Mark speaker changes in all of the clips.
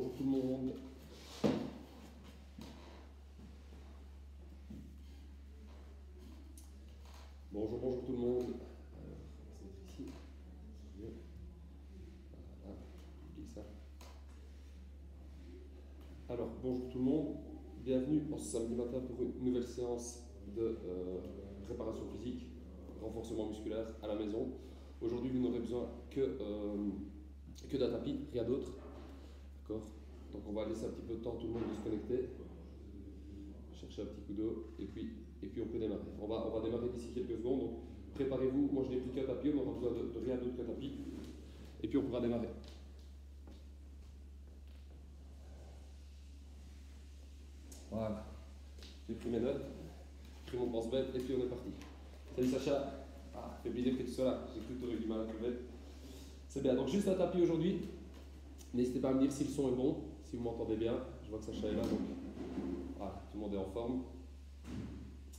Speaker 1: Bonjour tout le monde. Bonjour tout le monde. Alors, on va se mettre ici. Voilà, oublie ça. Alors, bonjour tout le monde. Bienvenue en ce samedi matin pour une nouvelle séance de réparation physique, renforcement musculaire à la maison. Aujourd'hui, vous n'aurez besoin que d'un tapis, rien d'autre. D'accord? Donc on va laisser un petit peu de temps tout le monde de se connecter, chercher un petit coup d'eau et puis on peut démarrer. On va démarrer d'ici quelques secondes, donc préparez-vous. Moi je n'ai plus qu'un tapis, on n'aura besoin de rien d'autre qu'un tapis et puis on pourra démarrer. Voilà, j'ai pris mes notes, j'ai pris mon pense-bête et puis on est parti. Salut Sacha, fait plaisir que tu sois là, j'ai cru que tu aurais eu du mal à trouver. C'est bien, donc juste un tapis aujourd'hui. N'hésitez pas à me dire si le son est bon, si vous m'entendez bien. Je vois que Sacha est là, donc voilà, tout le monde est en forme.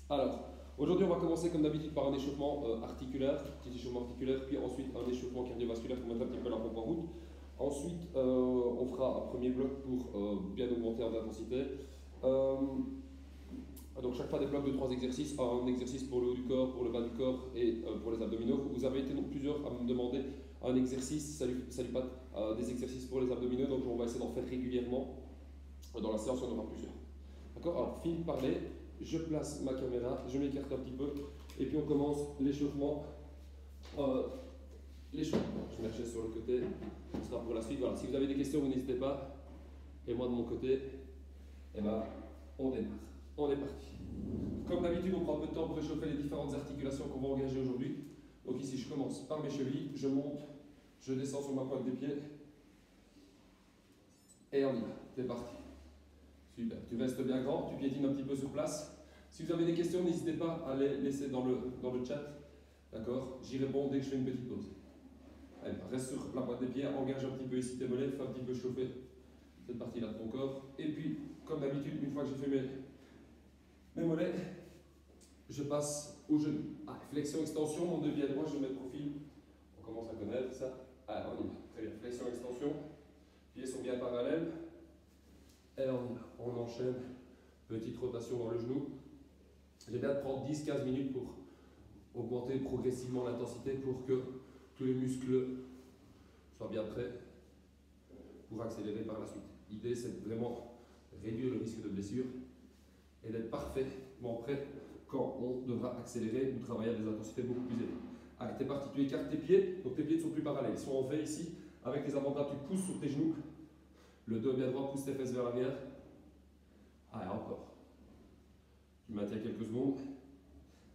Speaker 1: Alors, aujourd'hui, on va commencer comme d'habitude par un échauffement articulaire, petit échauffement articulaire, puis ensuite un échauffement cardiovasculaire pour mettre un petit peu la pompe en route. Ensuite, on fera un premier bloc pour bien augmenter en intensité. Donc, chaque fois des blocs de 3 exercices, un exercice pour le haut du corps, pour le bas du corps et pour les abdominaux. Vous avez été donc plusieurs à me demander un exercice, salut Pat, des exercices pour les abdominaux, donc on va essayer d'en faire régulièrement. Dans la séance, on en aura plusieurs. D'accord? Alors, fini de parler, je place ma caméra, je m'écarte un petit peu, et puis on commence l'échauffement. Je mets la chaise sur le côté, ce sera pour la suite. Voilà, si vous avez des questions, vous n'hésitez pas. Et moi, de mon côté, eh ben, on démarre. On est parti. Comme d'habitude, on prend un peu de temps pour réchauffer les différentes articulations qu'on va engager aujourd'hui. Donc ici, je commence par mes chevilles, je monte, je descends sur ma pointe des pieds, et on y va, c'est parti. Super, tu restes bien grand, tu piétines un petit peu sur place. Si vous avez des questions, n'hésitez pas à les laisser dans le chat, d'accord? J'y réponds dès que je fais une petite pause. Allez, reste sur la pointe des pieds, engage un petit peu ici tes mollets, fais un petit peu chauffer cette partie-là de ton corps. Et puis, comme d'habitude, une fois que j'ai fait mes mollets, je passe au genou. Flexion, extension, mon deux pieds droit, je mets le profil. On commence à connaître ça. Allez, on y va. Très bien. Flexion, extension. Pieds sont bien parallèles. Et on y va. On enchaîne. Petite rotation dans le genou. J'ai bien de prendre 10-15 minutes pour augmenter progressivement l'intensité pour que tous les muscles soient bien prêts pour accélérer par la suite. L'idée, c'est de vraiment réduire le risque de blessure et d'être parfaitement prêt quand on devra accélérer ou travailler à des intensités beaucoup plus élevées. Allez, t'es parti, tu écartes tes pieds, donc tes pieds ne sont plus parallèles, ils sont en V ici, avec les avant-bras, tu pousses sur tes genoux, le dos bien droit, pousse tes fesses vers l'arrière. Allez, encore. Tu maintiens quelques secondes.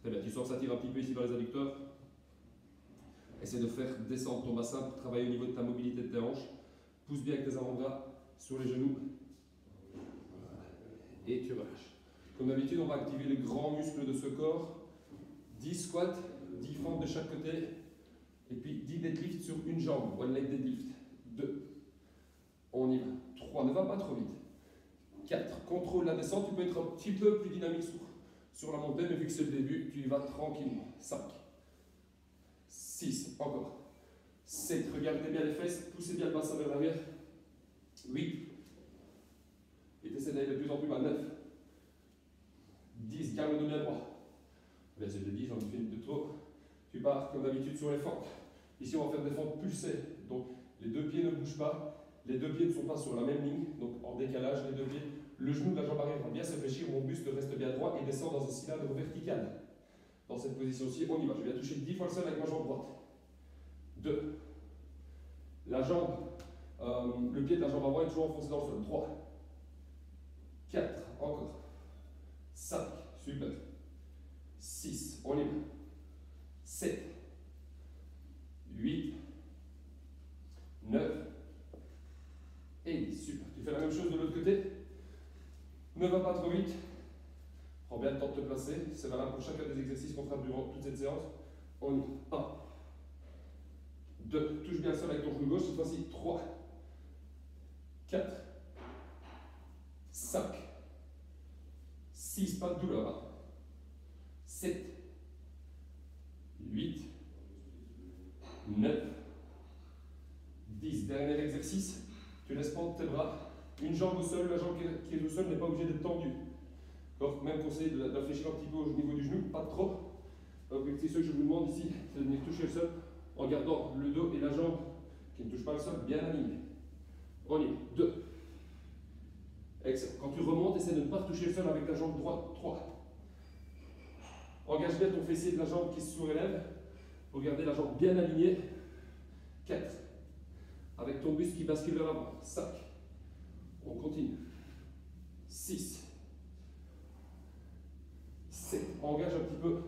Speaker 1: Très bien, tu sens que ça tire un petit peu ici vers les adducteurs. Essaie de faire descendre ton bassin pour travailler au niveau de ta mobilité de tes hanches. Pousse bien avec tes avant-bras sur les genoux. Et tu relâches. Comme d'habitude, on va activer les grands muscles de ce corps. 10 squats, 10 fentes de chaque côté. Et puis 10 deadlifts sur une jambe. One leg deadlift. 2. On y va. 3. Ne va pas trop vite. 4. Contrôle la descente. Tu peux être un petit peu plus dynamique sur la montée, mais vu que c'est le début, tu y vas tranquillement. 5. 6. Encore. 7. Regardez bien les fesses. Poussez bien le bassin vers l'arrière. 8. Et tu essaies d'aller de plus en plus bas. 9. 10, garde le dos bien droit. Bien, c'est de 10, on fait une de trop. Tu pars comme d'habitude sur les fentes. Ici, on va faire des fentes pulsées. Donc, les deux pieds ne bougent pas. Les deux pieds ne sont pas sur la même ligne. Donc, en décalage, les deux pieds. Le genou de la jambe arrière va bien se fléchir. Mon buste reste bien droit et descend dans un cylindre vertical. Dans cette position-ci, on y va. Je viens toucher 10 fois le sol avec ma jambe droite. 2. La jambe, le pied de la jambe avant est toujours enfoncé dans le sol. 3. 4. Encore. 5, super. 6, on y va. 7, 8, 9 et 10, super. Tu fais la même chose de l'autre côté. Ne va pas trop vite. Prends bien le temps de te placer. C'est valable pour chacun des exercices qu'on fera durant toute cette séance. On y va. 1, 2, touche bien le sol avec ton genou gauche. Cette fois-ci, 3, 4, 5, 6, pas de douleur. Hein. 7, 8, 9, 10. Dernier exercice. Tu laisses prendre tes bras Une jambe au sol, la jambe qui est au sol n'est pas obligée d'être tendue. Même conseil de la fléchir un petit peu au niveau du genou, pas trop. Donc c'est ce que je vous demande ici, c'est de venir toucher le sol en gardant le dos et la jambe qui ne touche pas le sol bien alignés. On y est. 2. Excellent. Quand tu remontes, essaie de ne pas toucher le sol avec ta jambe droite. 3. Engage bien ton fessier de la jambe qui se surélève pour garder la jambe bien alignée. 4. Avec ton buste qui bascule vers l'avant. 5. On continue. 6. 7. Engage un petit peu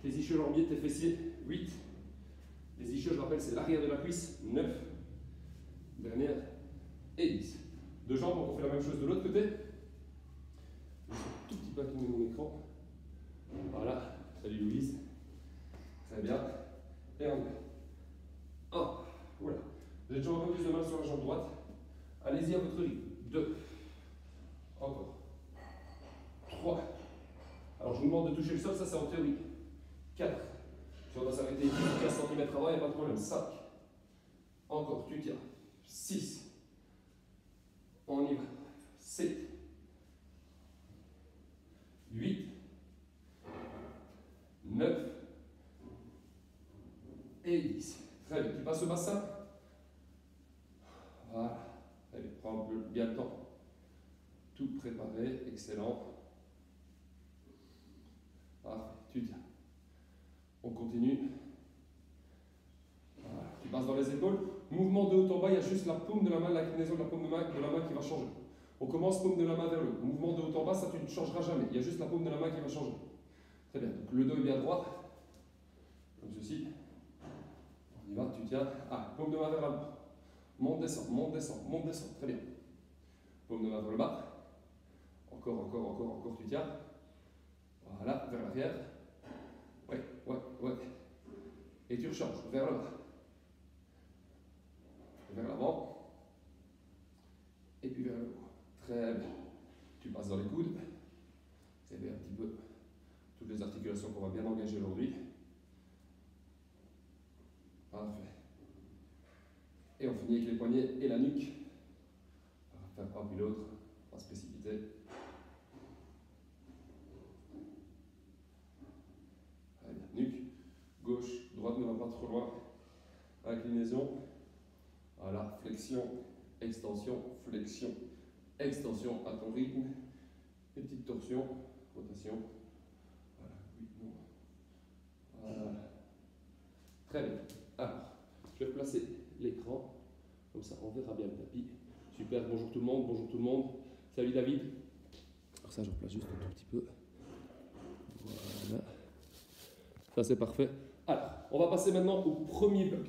Speaker 1: tes ischios lambiers, tes fessiers. 8. Les ischios, je rappelle, c'est l'arrière de la cuisse. 9. Dernière. Et 10. Deux jambes, donc on fait la même chose de l'autre côté. Je vais un tout petit peu tourner mon écran. Voilà. Salut Louise. Très bien. Et on est. 1. Voilà. Vous avez toujours un peu plus de mal sur la jambe droite. Allez-y à votre rythme. 2. Encore. 3. Alors je vous demande de toucher le sol, ça c'est en théorie. 4. Si on doit s'arrêter 10 ou 15 cm avant, il n'y a pas de problème. 5. Encore, tu tiens. 6. On y va. 7. 8. 9. Et 10. Très bien. Tu passes au bassin. Voilà. Allez, prends bien le temps. Tout préparé. Excellent. Parfait. Tu tiens. On continue. Voilà. Tu passes dans les épaules. Mouvement de haut en bas, il y a juste la paume de la main, l'inclinaison de la paume de la main qui va changer. On commence paume de la main vers le haut. Mouvement de haut en bas, ça tu ne changeras jamais. Il y a juste la paume de la main qui va changer. Très bien. Donc le dos est bien droit. Comme ceci. On y va, tu tiens. Ah, paume de main vers l'avant. Monte, descend, monte, descend, monte, descend. Très bien. Paume de main vers le bas. Encore, tu tiens. Voilà, vers l'arrière. Ouais. Et tu rechanges, vers le bas. Vers l'avant. Et puis vers le haut. Très bien. Tu passes dans les coudes. C'est bien un petit peu toutes les articulations qu'on va bien engager aujourd'hui. Parfait. Et on finit avec les poignets et la nuque. On va faire un puis l'autre. On va se précipiter. Très bien. Nuque. Gauche, droite ne va pas trop loin. Inclinaison. Voilà. Flexion, extension, flexion, extension à ton rythme. Petite torsion, rotation. Voilà. Voilà. Très bien. Alors, je vais replacer l'écran. Comme ça, on verra bien le tapis. Super. Bonjour tout le monde. Bonjour tout le monde. Salut David. Alors ça, je replace juste un tout petit peu. Voilà. Ça, c'est parfait. Alors, on va passer maintenant au premier bloc.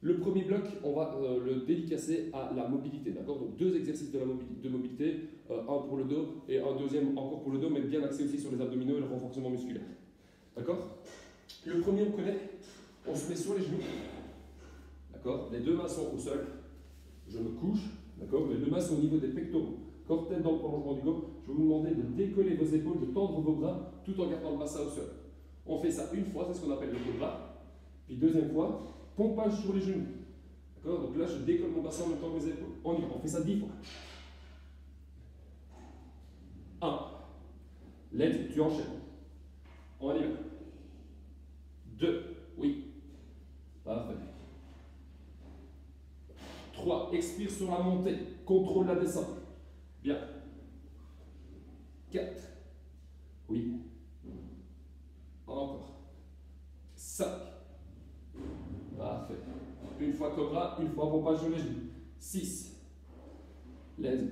Speaker 1: Le premier bloc, on va le dédicacer à la mobilité, d'accord? Donc 2 exercices de mobilité, un pour le dos et un deuxième encore pour le dos, mais bien axé aussi sur les abdominaux et le renforcement musculaire. D'accord? Le premier, on connaît, on se met sur les genoux, d'accord? Les 2 mains sont au sol, je me couche, d'accord? Les 2 mains sont au niveau des pectoraux, corps tête dans le prolongement du corps. Je vais vous demander de décoller vos épaules, de tendre vos bras, tout en gardant le bassin au sol. On fait ça une fois, c'est ce qu'on appelle le cobra, puis deuxième fois, pompage sur les genoux. D'accord? Donc là, je décolle mon bassin en même temps que mes épaules. On y va, on fait ça 10 fois. 1. Let's, tu enchaînes. On y va. 2. Oui. Parfait. 3. Expire sur la montée. Contrôle la descente. Bien. 4. Oui. Encore. 5. Parfait. Une fois cobra, une fois pompage sur les genoux. 6. Let's.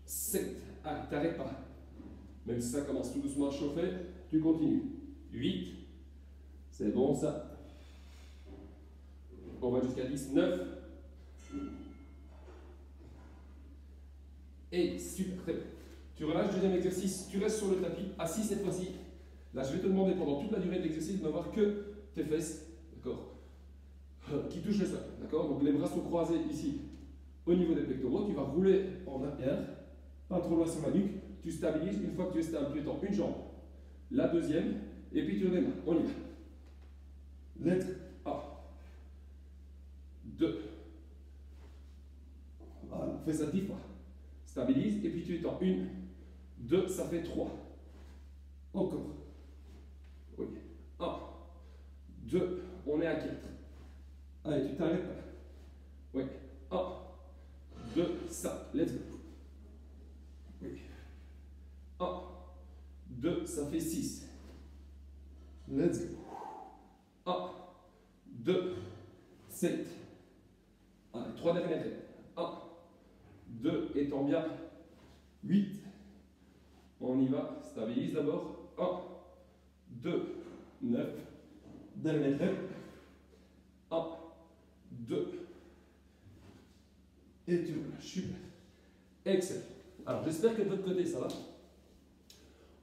Speaker 1: 7. Ah, t'arrêtes pas. Même si ça commence tout doucement à chauffer, tu continues. 8. C'est bon ça. On va jusqu'à 10. 9. Et super, très bien. Tu relâches, deuxième exercice, tu restes sur le tapis, assis cette fois-ci. Là, je vais te demander pendant toute la durée de l'exercice de n'avoir que tes fesses, d'accord, qui touchent le sol, d'accord. Donc les bras sont croisés ici, au niveau des pectoraux. Tu vas rouler en arrière, pas trop loin sur la nuque. Tu stabilises. Une fois que tu es stable, tu étends une jambe, la deuxième, et puis tu redémarres. On y va. Let's 1, 2, On fait ça 10 fois. Stabilise, et puis tu étends. 1, 2, ça fait 3. Encore. Oui. 1, 2, on est à 4. Allez, tu t'arrêtes pas. Oui. 1, 2, ça. Let's go. Oui. 1, 2, ça fait 6. Let's go. 1, 2, 7. Allez, 3 dernières. 1, 2, étends bien. 8. On y va. Stabilise d'abord. 1, 2, 9. Dernière rêve. 1, 2. Et tu relâches. Super. Excellent. Alors, j'espère que de votre côté, ça va.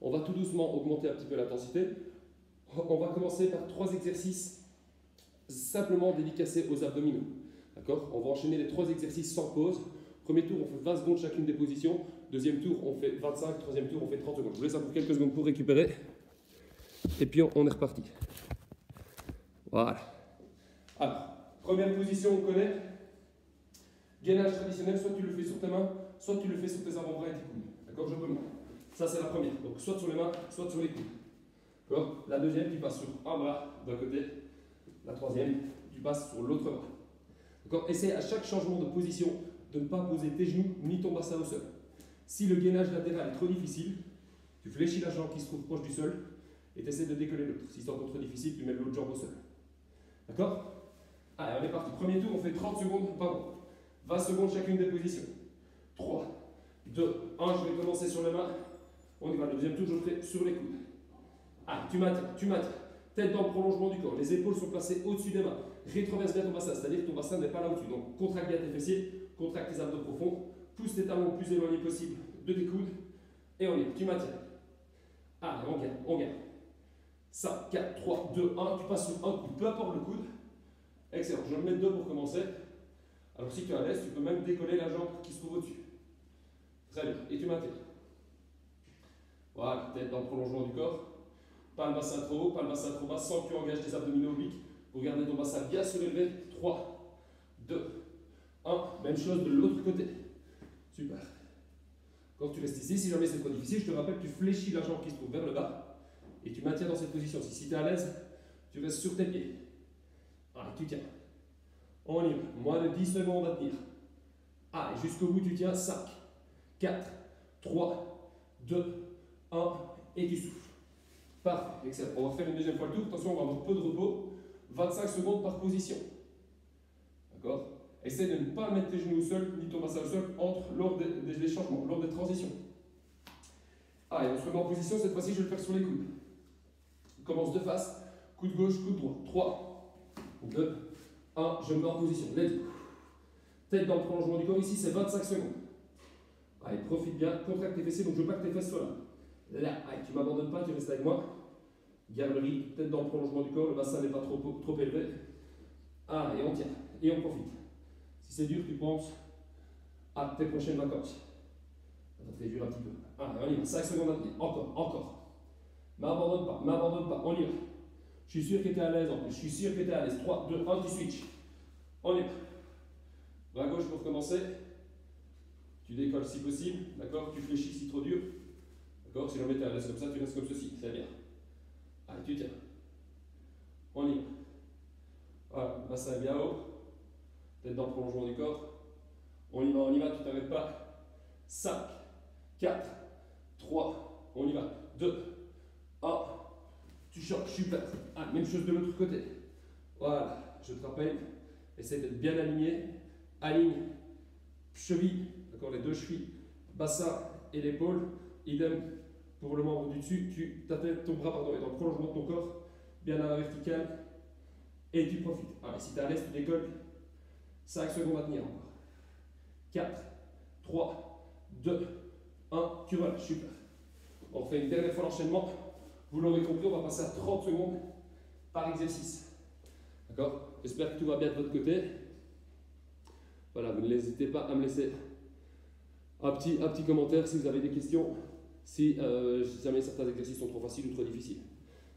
Speaker 1: On va tout doucement augmenter un petit peu l'intensité. On va commencer par 3 exercices simplement dédicacés aux abdominaux. D'accord? On va enchaîner les 3 exercices sans pause. Premier tour, on fait 20 secondes chacune des positions. Deuxième tour, on fait 25. Troisième tour, on fait 30 secondes. Je vous laisse encore quelques secondes pour récupérer. Et puis, on est reparti. Voilà. Alors, première position, on connaît. Gainage traditionnel, soit tu le fais sur tes mains, soit tu le fais sur tes avant-bras et tes coudes. D'accord? Je peux monter. Ça, c'est la première. Donc, soit sur les mains, soit sur les coudes. D'accord? La deuxième, tu passes sur un bras d'un côté. La troisième, tu passes sur l'autre bras. D'accord? Essaie à chaque changement de position de ne pas poser tes genoux ni ton bassin au sol. Si le gainage latéral est trop difficile, tu fléchis la jambe qui se trouve proche du sol et tu essaies de décoller l'autre. Si c'est encore trop difficile, tu mets l'autre jambe au sol. D'accord? Allez, on est parti. Premier tour, on fait 30 secondes, pardon. 20 secondes chacune des positions. 3, 2, 1, je vais commencer sur les mains. On y va. Le deuxième tour, je le ferai sur les coudes. Ah, tu maintiens. Tête dans le prolongement du corps. Les épaules sont placées au-dessus des mains. Rétroverse bien ton bassin, c'est-à-dire que ton bassin n'est pas là au-dessus. Donc, contracte bien tes fessiers, contracte tes abdos profonds, pousse tes talons le plus éloignés possible de tes coudes. Et on y va. Tu maintiens. Allez, on garde. 5, 4, 3, 2, 1. Tu passes sur un coup, peu importe le coude. Excellent. Je vais me mettre 2 pour commencer. Alors, si tu es à l'aise, tu peux même décoller la jambe qui se trouve au-dessus. Très bien. Et tu maintiens. Voilà, tête dans le prolongement du corps. Pas le bassin trop haut, pas le bassin trop bas, sans que tu engages tes abdominaux obliques pour garder ton bassin bien surélevé. 3, 2, 1. Même chose de l'autre côté. Super. Quand tu restes ici, si jamais c'est trop difficile, je te rappelle que tu fléchis la jambe qui se trouve vers le bas et tu maintiens dans cette position. Si tu es à l'aise, tu restes sur tes pieds. Allez, tu tiens. On y va. Moins de 10 secondes à tenir. Allez, jusqu'au bout, tu tiens. 5, 4, 3, 2, 1. Et tu souffles. Parfait, excellent. On va faire une deuxième fois le tour. Attention, on va avoir peu de repos. 25 secondes par position. D'accord? Essaie de ne pas mettre tes genoux au sol, ni ton bassin au sol, lors des changements, lors des transitions. Allez, on se remet en position. Cette fois-ci, je vais le faire sur les coudes. On commence de face. Coude gauche, coude droit. 3, 2, 1. Je me mets en position. Let's go. Tête dans le prolongement du corps. Ici, c'est 25 secondes. Allez, profite bien. Contracte tes fessiers. Donc, je veux pas que tes fesses soient là. Là, allez, tu ne m'abandonnes pas, tu restes avec moi. Garde le rythme, tête dans le prolongement du corps, le bassin n'est pas trop élevé. Ah, et on tient, et on profite. Si c'est dur, tu penses à tes prochaines vacances. Ça te fait dur un petit peu. Ah, on y va, 5 secondes à tenir. Encore. M'abandonne pas, on y va. Je suis sûr que tu es à l'aise en plus, je suis sûr que tu es à l'aise. 3, 2, 1, tu switches. On y va. Bras gauche pour commencer. Tu décolles si possible, d'accord? Tu fléchis si trop dur. D'accord? Si jamais tu es à l'aise comme ça, tu restes comme ceci. C'est bien. Allez, tu tiens. On y va. Voilà, bassin est bien haut. Tête dans le prolongement du corps. On y va, tu t'arrêtes pas. 5, 4, 3, on y va. 2, 1. Tu changes, super. Ah, même chose de l'autre côté. Voilà, je te rappelle, essaie d'être bien aligné. Aligne cheville, d'accord, les deux chevilles, bassin et l'épaule. Idem pour le membre du dessus, tu t'attelles ton bras est dans le prolongement de ton corps, bien à la verticale, et tu profites. Allez, si tu es à l'aise, tu décolles. 5 secondes à tenir encore. 4, 3, 2, 1, tu relâches, super. On fait une dernière fois l'enchaînement. Vous l'aurez compris, on va passer à 30 secondes par exercice. D'accord? J'espère que tout va bien de votre côté. Voilà, vous n'hésitez pas à me laisser un petit commentaire si vous avez des questions. Si jamais certains exercices sont trop faciles ou trop difficiles.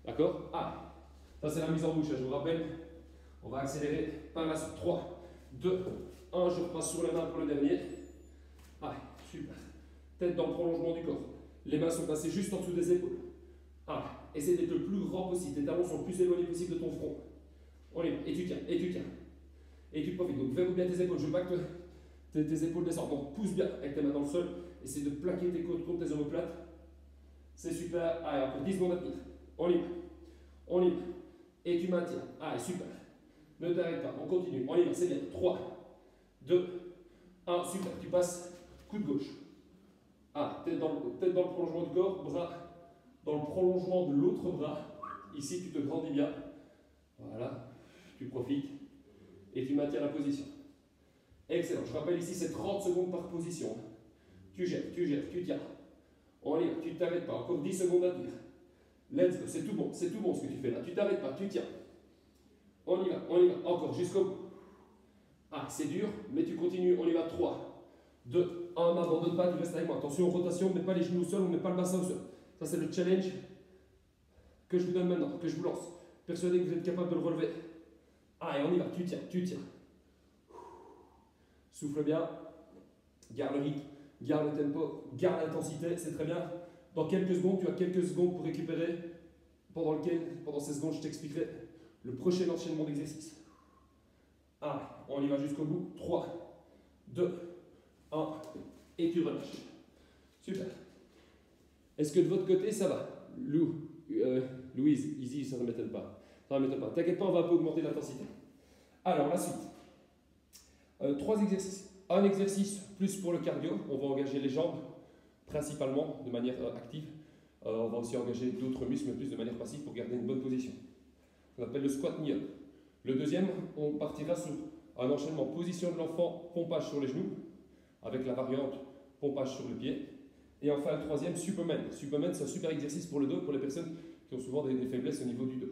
Speaker 1: D'accord? Ah, ça c'est la mise en bouche, je vous rappelle. On va accélérer par la suite. 3, 2, 1, je repasse sur la main pour le dernier. super. Tête dans le prolongement du corps. Les mains sont placées juste en dessous des épaules. Essaie d'être le plus grand possible. Tes talons sont le plus éloignés possible de ton front. On y va. Et tu tiens, et tu tiens. Et tu profites. Donc, fais bien tes épaules. Je veux pas que tes épaules descendent. Donc, pousse bien avec tes mains dans le sol. Essaie de plaquer tes côtes contre tes omoplates. C'est super. Allez, encore 10 secondes à tenir. On y va. On y va. Et tu maintiens. Allez, super. Ne t'arrête pas. On continue. On y va. C'est bien. 3, 2, 1. Super. Tu passes. Coup de gauche. Tête dans le prolongement du corps. Bras dans le prolongement de l'autre bras. Ici, tu te grandis bien. Voilà. Tu profites. Et tu maintiens la position. Excellent. Je rappelle ici, c'est 30 secondes par position. Tu gères, tu tiens. On y va. Tu ne t'arrêtes pas. Encore 10 secondes à tenir. Let's go. C'est tout bon ce que tu fais là. Tu ne t'arrêtes pas, tu tiens. On y va. Encore jusqu'au bout. C'est dur, mais tu continues. On y va. 3, 2, 1. N'abandonne pas, tu restes avec moi. Attention, rotation, on ne met pas les genoux au sol, on ne met pas le bassin au sol. Ça, c'est le challenge que je vous donne maintenant, que je vous lance. Persuadé que vous êtes capable de le relever. Et on y va. Tu tiens. Souffle bien. Garde le rythme, garde le tempo, garde l'intensité, c'est très bien. Dans quelques secondes, tu as quelques secondes pour récupérer, pendant ces secondes, je t'expliquerai le prochain enchaînement d'exercice. On y va jusqu'au bout. 3, 2, 1, et tu relâches. Super. Est-ce que de votre côté, ça va? Louise, easy, ça ne m'étonne pas. T'inquiète pas, on va un peu augmenter l'intensité. Alors, la suite. 3 exercices. Un exercice plus pour le cardio, on va engager les jambes principalement de manière active. On va aussi engager d'autres muscles, mais plus de manière passive pour garder une bonne position. On appelle le squat knee-up. Le deuxième, on partira sur un enchaînement position de l'enfant, pompage sur les genoux, avec la variante pompage sur le pied. Et enfin, le troisième, Superman. Superman, c'est un super exercice pour le dos, pour les personnes qui ont souvent des faiblesses au niveau du dos.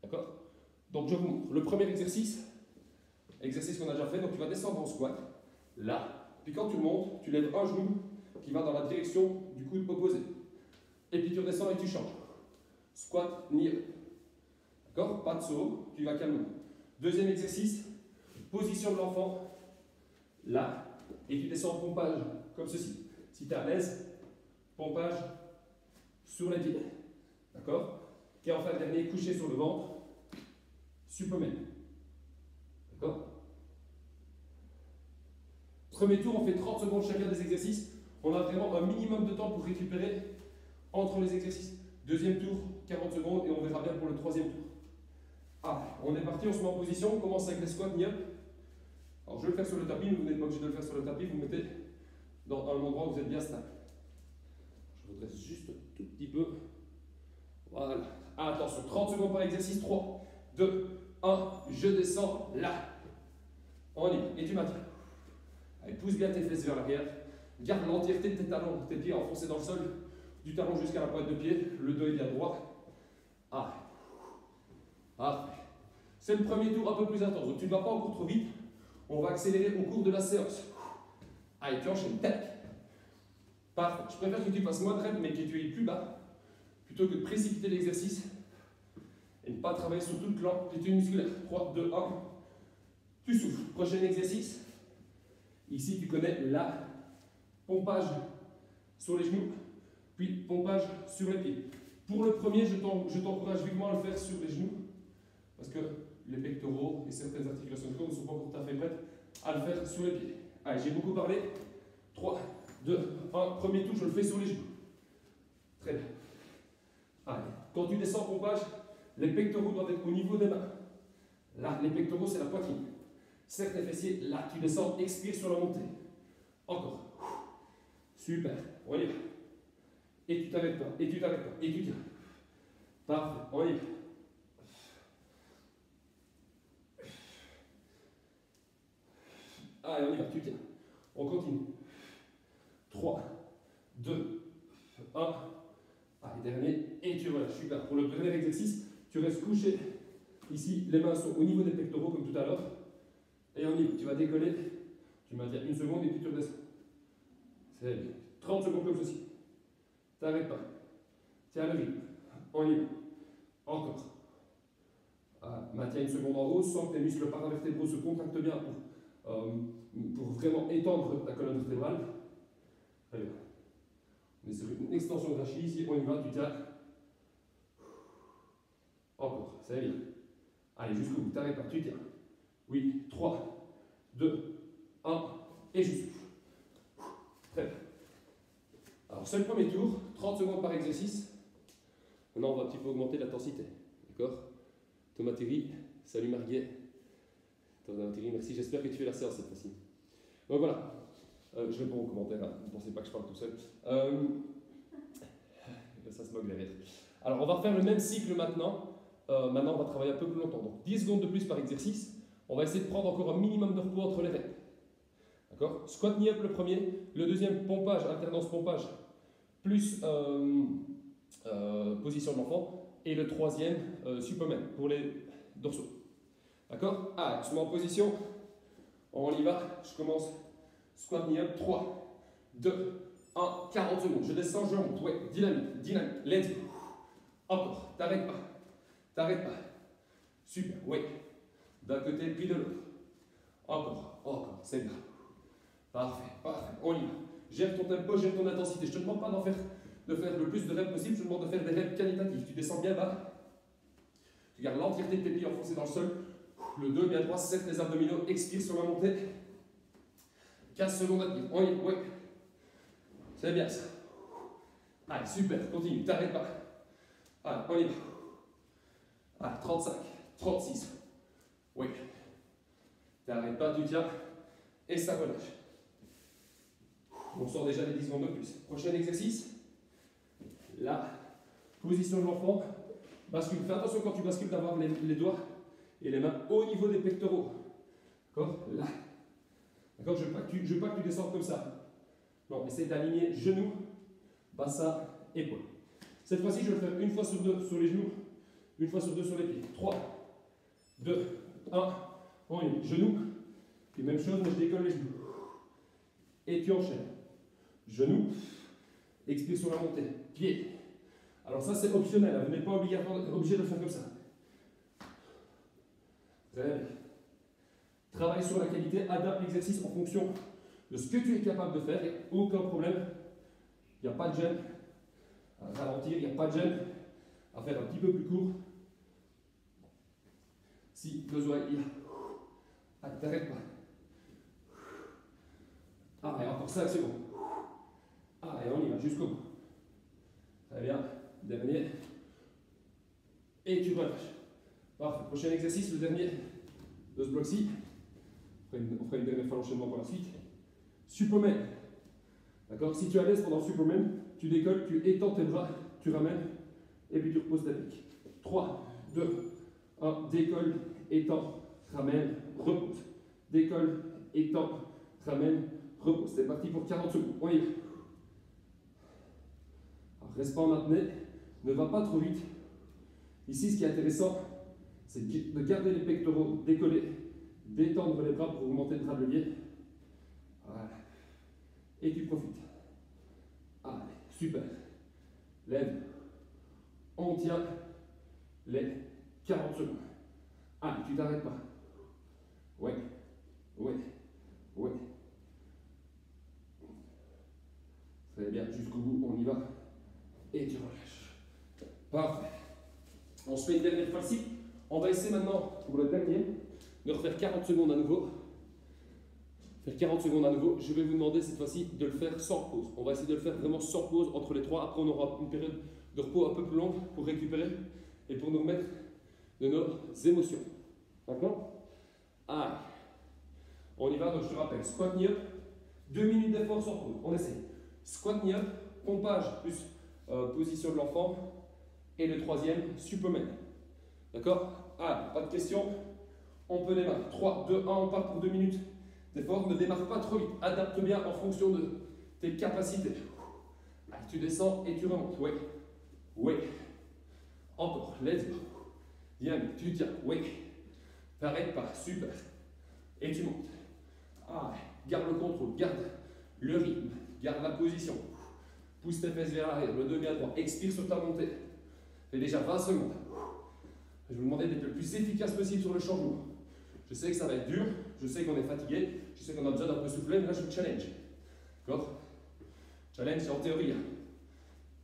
Speaker 1: D'accord? Donc, je vous montre. Le premier exercice qu'on a déjà fait, donc tu vas descendre en squat. Là, puis quand tu montes, tu lèves un genou qui va dans la direction du coude opposé. Et puis tu redescends et tu changes. Squat, knee. D'accord? Pas de saut, tu vas calmement. Deuxième exercice, position de l'enfant. Là, et tu descends en pompage, comme ceci. Si tu es à l'aise, pompage sur les pieds. D'accord? Et enfin, le dernier, couché sur le ventre. Superman. D'accord? Premier tour, on fait 30 secondes chacun des exercices. On a vraiment un minimum de temps pour récupérer entre les exercices. Deuxième tour, 40 secondes et on verra bien pour le troisième tour. On est parti, on se met en position, on commence avec les squats knee-up. Alors je vais le faire sur le tapis, mais vous n'êtes pas obligé de le faire sur le tapis, vous mettez dans un endroit où vous êtes bien stable. Je redresse juste un tout petit peu. Voilà. Attention, 30 secondes par exercice, 3, 2, 1, je descends là. On y va, et tu maintiens. Allez, pousse bien tes fesses vers l'arrière. Garde l'entièreté de tes talons, tes pieds enfoncés dans le sol, du talon jusqu'à la pointe de pied, le dos est bien droit. C'est le premier tour un peu plus intense, donc tu ne vas pas encore trop vite. On va accélérer au cours de la séance. Allez, tu enchaînes, tac. Parfait. Je préfère que tu fasses moins de reps, mais que tu ailles plus bas, plutôt que de précipiter l'exercice et ne pas travailler sur toute l'amplitude musculaire. 3, 2, 1. Tu souffles. Prochain exercice. Ici, tu connais la pompage sur les genoux, puis pompage sur les pieds. Pour le premier, je t'encourage vivement à le faire sur les genoux, parce que les pectoraux et certaines articulations du corps ne sont pas encore tout à fait prêtes à le faire sur les pieds. Allez, j'ai beaucoup parlé. 3, 2, 1. Premier tour, je le fais sur les genoux. Très bien. Allez, quand tu descends en pompage, les pectoraux doivent être au niveau des mains. Là, les pectoraux, c'est la poitrine. Serre tes fessiers. Là, tu descends, expire sur la montée. Encore. Super. On y va. Et tu t'arrêtes pas. Et tu t'arrêtes pas. Et tu tiens. Parfait. On y va. Allez, on y va. Tu tiens. On continue. 3, 2, 1. Allez, dernier. Et tu relâches. Super. Pour le premier exercice, tu restes couché. Ici, les mains sont au niveau des pectoraux, comme tout à l'heure. Et on y va. Tu vas décoller. Tu maintiens une seconde et puis tu redescends. C'est bien. 30 secondes comme ceci. T'arrêtes pas. Tiens le rythme. On y va. Encore. Maintiens une seconde en haut, sens que tes muscles paravertébraux se contractent bien pour vraiment étendre ta colonne vertébrale. Très bien. On est sur une extension de rachis ici, on y va, tu tiens. Encore, c'est bien. Allez, jusqu'au bout, t'arrêtes pas, tu tiens. Oui, 3, 2, 1, et je souffle. Très bien. Alors, c'est le premier tour, 30 secondes par exercice. Maintenant, on va un petit peu augmenter l'intensité. D'accord? Thomas Thierry, salut Marguet. Thomas Thierry, merci, j'espère que tu fais la séance cette fois-ci. Donc voilà, je réponds aux commentaires, hein. Ne pensez pas que je parle tout seul. Ça se moque derrière. Alors, on va refaire le même cycle maintenant. Maintenant, on va travailler un peu plus longtemps. Donc, 10 secondes de plus par exercice. On va essayer de prendre encore un minimum de repos entre les reps. D'accord? Squat knee up le premier. Le deuxième, pompage, alternance pompage, plus position de l'enfant. Et le troisième, Superman, pour les dorsaux. D'accord? Ah, je me mets en position. On y va. Je commence. Squat knee up. 3, 2, 1, 40 secondes. Je descends, je remonte. Ouais, dynamique, dynamique. Let's go. Encore. T'arrêtes pas. T'arrêtes pas. Super, oui. D'un côté, puis de l'autre. Encore, encore, c'est bien. Parfait, parfait. On y va. Gère ton tempo, gère ton intensité. Je ne te demande pas de faire le plus de reps possible, je te demande de faire des reps qualitatifs. Tu descends bien bas. Tu gardes l'entièreté de tes pieds enfoncés dans le sol. Le 2, bien droit, serre les abdominaux, expire sur la montée. 15 secondes à tenir. On y va, oui. C'est bien ça. Allez, super, continue, t'arrêtes pas. Allez, on y va. Allez, 35, 36. Oui. T'arrêtes pas, tu tiens. Et ça relâche. On sort déjà les 10 secondes de plus. Prochain exercice. La position de l'enfant. Bascule. Fais attention quand tu bascules d'avoir les doigts et les mains au niveau des pectoraux. D'accord? Là. D'accord? Je veux pas que tu descendes comme ça. Non, essaye d'aligner genoux, bassin, épaules. Cette fois-ci, je vais le faire une fois sur deux sur les genoux, une fois sur deux sur les pieds. 3, 2, 1. On y va. Genoux. Puis même chose, mais je décolle les genoux. Et tu enchaînes. Genoux. Expire sur la montée. Pied. Alors ça, c'est optionnel. Vous n'êtes pas obligé de le faire comme ça. Très bien. Travaille sur la qualité. Adapte l'exercice en fonction de ce que tu es capable de faire. Et aucun problème. Il n'y a pas de gêne. À ralentir, il n'y a pas de gêne. À faire un petit peu plus court. Si besoin, il y a. Ah, t'arrêtes pas. Ah, et encore 5 secondes. Ah, et on y va jusqu'au bout. Très bien. Dernier. Et tu relâches. Parfait. Prochain exercice, le dernier de ce bloc-ci. On fera une dernière fois l'enchaînement pour la suite. Superman. D'accord? Si tu es à l'aise pendant Superman, tu décolles, tu étends tes bras, tu ramènes, et puis tu reposes ta pique. 3, 2, 1, décolle, étends, ramène, repose. Décolle, étends, ramène, repose. C'est parti pour 40 secondes. On y va. Alors, reste pas en apnée, ne va pas trop vite. Ici, ce qui est intéressant, c'est de garder les pectoraux décollés, d'étendre les bras pour augmenter le travellier. Voilà. Et tu profites. Allez, super. Lève. On tient les 40 secondes. Allez, tu t'arrêtes pas. Ouais, ouais, ouais. Très bien, jusqu'au bout, on y va. Et tu relâches. Parfait. On se fait une dernière fois-ci. On va essayer maintenant, pour le dernier, de refaire 40 secondes à nouveau. Faire 40 secondes à nouveau. Je vais vous demander cette fois-ci de le faire sans pause. On va essayer de le faire vraiment sans pause entre les trois. Après, on aura une période de repos un peu plus longue pour récupérer et pour nous remettre de nos émotions. D'accord? Allez. On y va, donc je te rappelle. Squat knee up. 2 minutes d'effort sans pause. On essaie. Squat knee up, pompage plus position de l'enfant. Et le troisième, Superman. D'accord? Allez, pas de questions. On peut démarrer. 3, 2, 1, on part pour 2 minutes d'effort. Ne démarre pas trop vite. Adapte bien en fonction de tes capacités. Allez, tu descends et tu remontes. Oui. Oui. Encore. Let's go. Dynamique. Tu tiens. Oui. T'arrêtes pas. Super. Et tu montes. Allez. Garde le contrôle. Garde le rythme. Garde la position. Pousse tes fesses vers l'arrière. Le 2 bien droit. Expire sur ta montée. Fais déjà 20 secondes. Je vais vous demander d'être le plus efficace possible sur le changement. Je sais que ça va être dur, je sais qu'on est fatigué, je sais qu'on a besoin d'un peu souffler, mais là je vous challenge. D'accord? Challenge, c'est en théorie.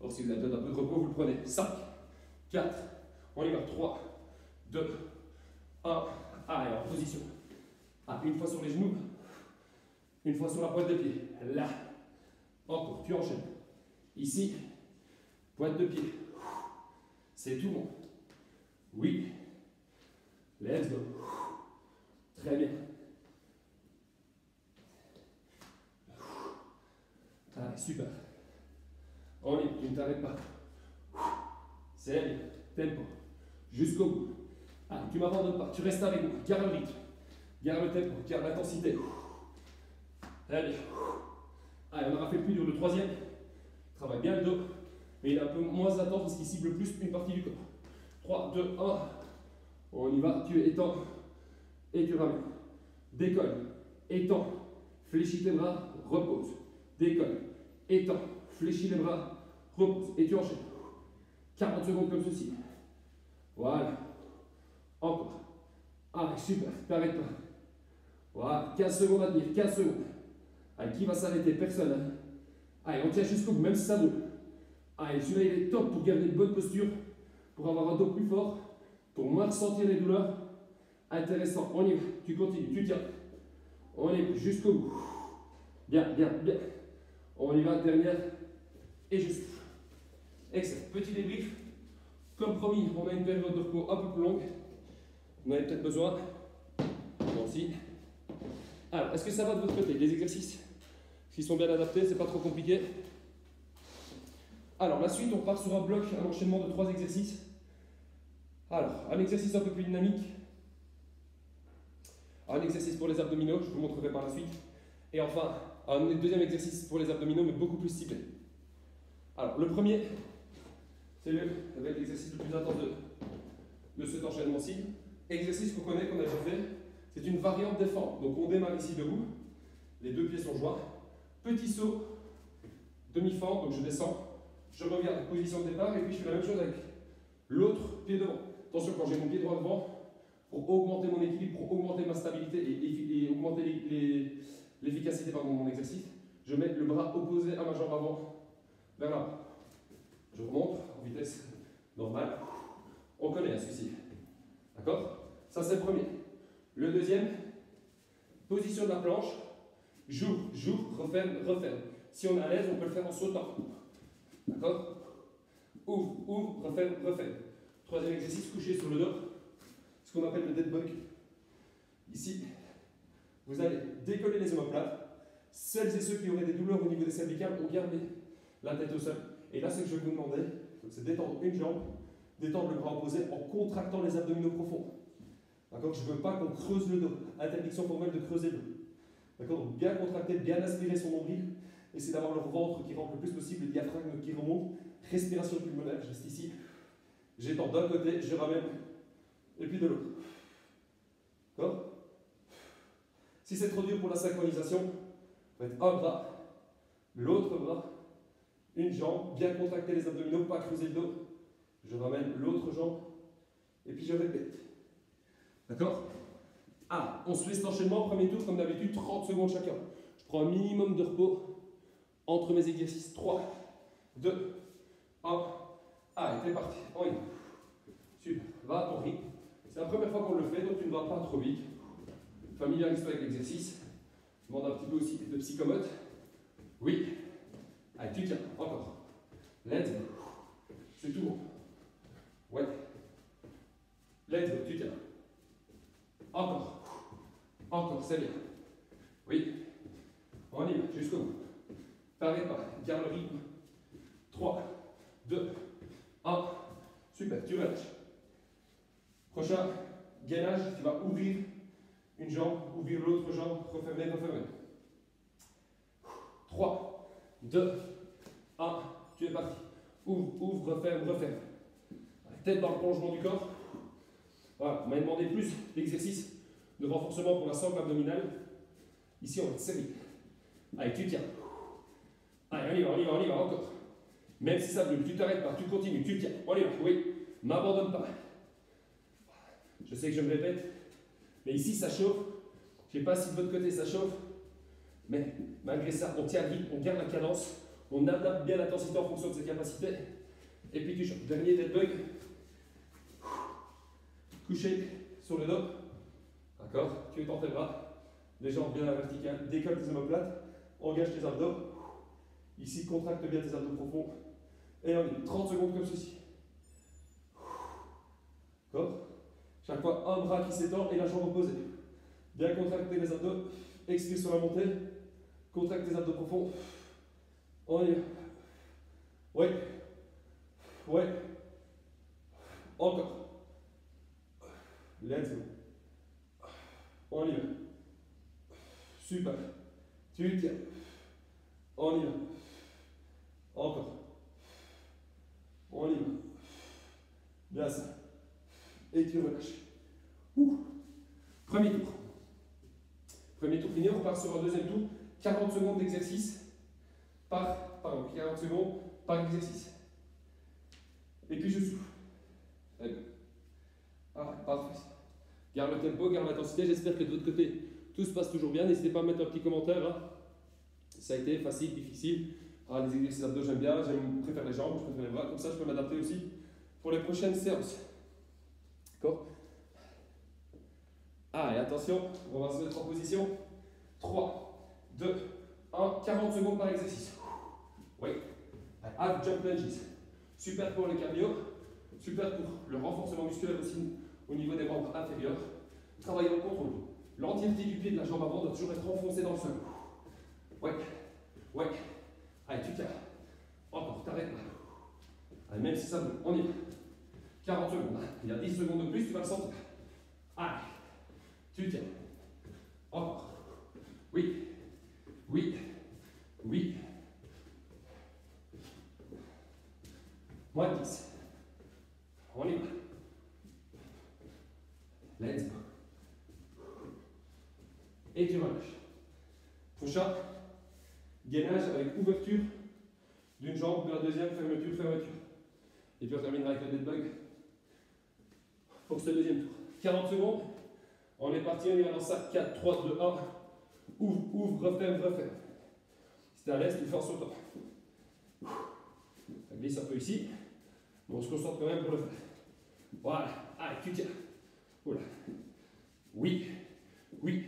Speaker 1: Or, si vous avez besoin d'un peu de repos, vous le prenez. 5, 4, on y va. 3, 2, 1. Allez, en position. Ah, une fois sur les genoux, une fois sur la pointe de pied. Là. Encore, tu enchaînes. Ici, pointe de pied. C'est tout bon. Oui. Let's go. Très bien. Allez, super. On y va, tu ne t'arrêtes pas. C'est bien. Tempo. Jusqu'au bout. Allez, tu ne m'abandonnes pas. Tu restes avec moi. Garde le rythme. Garde le tempo. Garde l'intensité. Allez. Allez, on aura fait le plus dur. Le troisième. Travaille bien le dos. Mais il est un peu moins intense parce qu'il cible plus une partie du corps. 3, 2, 1. On y va. Tu étends. Et tu ramènes. Décolle. Étends. Fléchis tes bras. Repose. Décolle. Étends. Fléchis les bras. Repose. Et tu enchaînes. 40 secondes comme ceci. Voilà. Encore. Allez, super. T'arrêtes pas. Voilà. 15 secondes à tenir. 15 secondes. Allez, qui va s'arrêter? Personne. Hein. Allez, on tient jusqu'au bout, même si ça brûle. Allez, celui-là, il est top pour garder une bonne posture, pour avoir un dos plus fort, pour moins ressentir les douleurs. Intéressant. On y va. Tu continues. Tu tiens. On y va jusqu'au bout. Bien, bien, bien. On y va, dernière. Et je souffle. Excellent. Petit débrief. Comme promis, on a une période de repos un peu plus longue. On en a peut-être besoin. Moi aussi. Alors, est-ce que ça va de votre côté? Les exercices qui sont bien adaptés, c'est pas trop compliqué. Alors, la suite, on part sur un bloc, un enchaînement de 3 exercices. Alors, un exercice un peu plus dynamique. Un exercice pour les abdominaux, je vous montrerai par la suite. Et enfin, un deuxième exercice pour les abdominaux, mais beaucoup plus ciblé. Alors, le premier, c'est l'exercice le plus intense de cet enchaînement-ci. Exercice qu'on connaît, qu'on a déjà fait. C'est une variante des fentes. Donc, on démarre ici debout. Les deux pieds sont joints. Petit saut, demi-fente, donc je descends. Je reviens à la position de départ et puis je fais la même chose avec l'autre pied devant. Attention, quand j'ai mon pied droit devant, pour augmenter mon équilibre, pour augmenter ma stabilité et augmenter l'efficacité de mon exercice, je mets le bras opposé à ma jambe avant vers là. Je remonte en vitesse normale. On connaît celui-ci. D'accord? Ça, c'est le premier. Le deuxième, position de la planche. J'ouvre, referme, referme. Si on est à l'aise, on peut le faire en sautant. D'accord? Ouvre, referme, referme. Troisième exercice, couché sur le dos. Ce qu'on appelle le dead bug. Ici, vous allez décoller les omoplates. Celles et ceux qui auraient des douleurs au niveau des cervicales, on garde la tête au sol. Et là, ce que je vais vous demander, c'est d'étendre une jambe, d'étendre le bras opposé en contractant les abdominaux profonds. D'accord? Je ne veux pas qu'on creuse le dos. Interdiction formelle de creuser le dos. D'accord? Donc bien contracter, bien aspirer son nombril. Essayez d'avoir le ventre qui rentre le plus possible, le diaphragme qui remonte. Respiration pulmonaire, je reste ici. J'étends d'un côté, je ramène, et puis de l'autre. D'accord? Si c'est trop dur pour la synchronisation, vous faites un bras, l'autre bras, une jambe, bien contracter les abdominaux, pas creuser le dos. Je ramène l'autre jambe, et puis je répète. D'accord? Ah, on se fait cet enchaînement, premier tour, comme d'habitude, 30 secondes chacun. Je prends un minimum de repos entre mes exercices. 3, 2, 1. Allez, c'est parti. On y va. Super. Va à ton rythme. C'est la première fois qu'on le fait, donc tu ne vas pas trop vite. Familiarise-toi avec l'exercice. Demande un petit peu aussi de psychomote. Oui. Allez, tu tiens. Encore. Let's go. C'est tout bon. Ouais. Let's go. Tu tiens. Encore. Encore, c'est bien. Oui. On y va, jusqu'au bout. T'arrêtes pas, garde le rythme. 3, 2, 1. Super, tu relâches. Prochain gainage, tu vas ouvrir une jambe, ouvrir l'autre jambe, refermer, refermer. 3, 2, 1. Tu es parti. Ouvre, referme, referme. Tête dans le prolongement du corps. Voilà, on m'a demandé plus d'exercices de renforcement pour la sangle abdominale. Ici, on va serrer. Allez, tu tiens. Allez, on y va, encore. Même si ça brûle, tu t'arrêtes pas, tu continues, tu tiens. On y va, oui. M'abandonne pas. Je sais que je me répète, mais ici, ça chauffe. Je ne sais pas si de votre côté, ça chauffe. Mais malgré ça, on tient vite, on garde la cadence, On adapte bien l'intensité en fonction de ses capacités. Et puis tu changes. Dernier dead bug. Couché sur le dos. D'accord? Tu étends tes bras. Les jambes bien à la verticale. Décolle tes omoplates. Engage tes abdos. Ici, contracte bien tes abdos profonds. Et on y 30 secondes comme ceci. D'accord? Chaque fois, un bras qui s'étend et la jambe opposée. Bien contracter les abdos. Expire sur la montée. Contracte tes abdos profonds. On y va. Ouais. Ouais. Encore. Let's go. On y va. Super. Tu tiens. On y va. Encore. On y va. Bien ça. Et tu relâches. Premier tour. Premier tour fini, on part sur un deuxième tour. 40 secondes d'exercice par 40 secondes par exercice. Et puis je souffle. Très bien. Parfait. Garde le tempo, garde l'intensité. J'espère que de votre côté, tout se passe toujours bien. N'hésitez pas à mettre un petit commentaire. Hein. Ça a été facile, difficile. Les exercices abdos, j'aime bien. Je préfère les jambes, je préfère les bras. Comme ça, je peux m'adapter aussi pour les prochaines séances. D'accord? Et attention, on va se mettre en position. 3, 2, 1, 40 secondes par exercice. Oui. Half jump lunges. Super pour le cardio. Super pour le renforcement musculaire aussi au niveau des membres inférieurs. Travailler en contrôle. L'entièreté du pied de la jambe avant doit toujours être enfoncée dans le sol. Ouais. Ouais. Allez, tu tiens. Encore, t'arrêtes pas. Allez, même si ça bouge, on y va. 40 secondes. Il y a 10 secondes de plus, tu vas le sentir. Allez. Tu tiens. Encore. Oui. Oui. Oui. Moins 10. On y va. Let's go. Et tu relâches. Prochain. Gainage avec ouverture d'une jambe, de la deuxième, fermeture, fermeture. Et puis on terminera avec le dead bug pour ce deuxième tour. 40 secondes. On est parti, on y va dans ça. 4, 3, 2, 1. Ouvre, ouvre, referme, referme. Si tu es à l'aise, tu le fais en sautant. Ça glisse un peu ici. Mais on se concentre quand même pour le faire. Voilà. Allez, tu tiens. Oula. Oui. Oui.